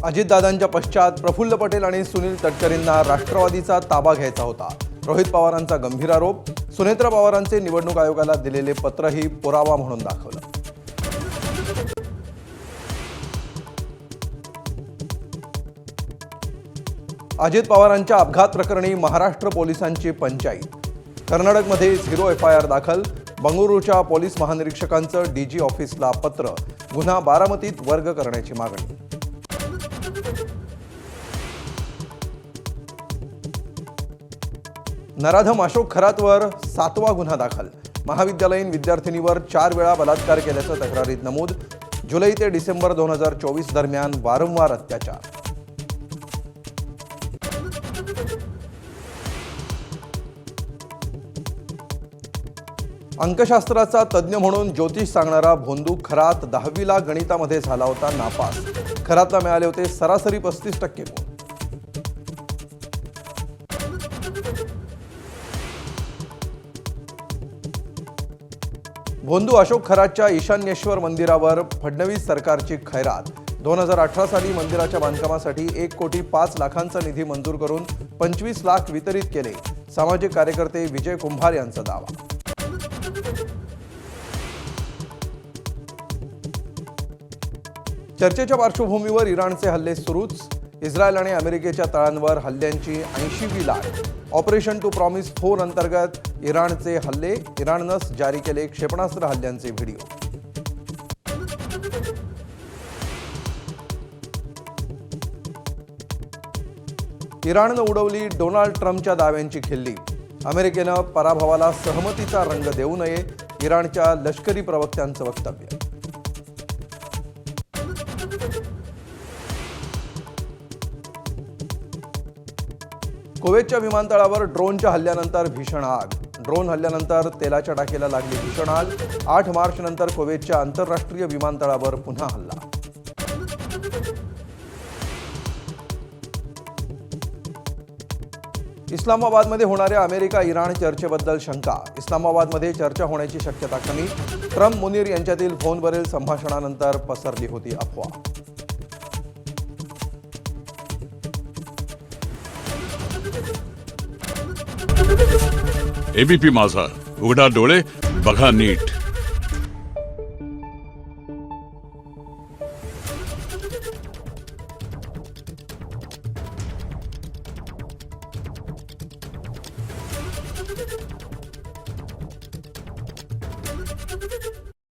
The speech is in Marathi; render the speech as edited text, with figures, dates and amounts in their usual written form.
अजितदादांच्या पश्चात प्रफुल्ल पटेल आणि सुनील तटकरेंना राष्ट्रवादीचा ताबा घ्यायचा होता. रोहित पवारांचा गंभीर आरोप. सुनेत्रा पवारांचे निवडणूक आयोगाला दिलेले पत्रही पुरावा म्हणून दाखवलं. अजित पवारांच्या अपघात प्रकरणी महाराष्ट्र पोलिसांची पंचाईत. कर्नाटकमध्ये 0 FIR दाखल. बंगळुरूच्या पोलीस महानिरीक्षकांचं DG ऑफिसला पत्र. गुन्हा बारामतीत वर्ग करण्याची मागणी. नराधम अशोक खरातवर 7वा गुन्हा दाखल. महाविद्यालयीन विद्यार्थिनीवर 4 वेळा बलात्कार केल्याचं तक्रारीत नमूद. जुलै ते डिसेंबर 2024 दरम्यान वारंवार अत्याचार. अंकशास्त्राचा तज्ज्ञ म्हणून ज्योतिष सांगणारा भोंदू खरात 10वीला गणितामध्ये झाला होता नापास. खरातला मिळाले होते सरासरी 35% गुण. भोंदू अशोक खरातच्या ईशान्येश्वर मंदिरावर फडणवीस सरकारची खैरात. 2018 साली मंदिराच्या बांधकामासाठी 1,05,00,000चा निधी मंजूर करून 25 लाख वितरित केले. सामाजिक कार्यकर्ते विजय कुंभार यांचा दावा. चर्चेच्या पार्श्वभूमीवर इराणचे हल्ले सुरूच. इस्रायल आणि अमेरिकेच्या तळांवर हल्ल्यांची 80वी लाट. ऑपरेशन टू प्रॉमिस 4 अंतर्गत इराणचे हल्ले. इराणनंच जारी केले क्षेपणास्त्र हल्ल्यांचे व्हिडिओ. इराणनं उडवली डोनाल्ड ट्रम्पच्या दाव्यांची खिल्ली. अमेरिकेनं पराभवाला सहमतीचा रंग देऊ नये. इराणच्या लष्करी प्रवक्त्यांचं वक्तव्य. कुवेतच्या विमानतळावर ड्रोनच्या हल्ल्यानंतर भीषण आग. ड्रोन हल्ल्यानंतर तेलाच्या टाकीला लागली भीषण आग. 8 मार्च नंतर कुवेतच्या आंतरराष्ट्रीय विमानतळावर पुन्हा हल्ला. इस्लामाबादमध्ये होणाऱ्या अमेरिका इराण चर्चेबद्दल शंका. इस्लामाबादमध्ये चर्चा होण्याची शक्यता कमी. ट्रम्प मुनीर यांच्यातील फोनवरील संभाषणानंतर पसरली होती अफवा. ABP माझा, उघडा डोळे बघा नीट.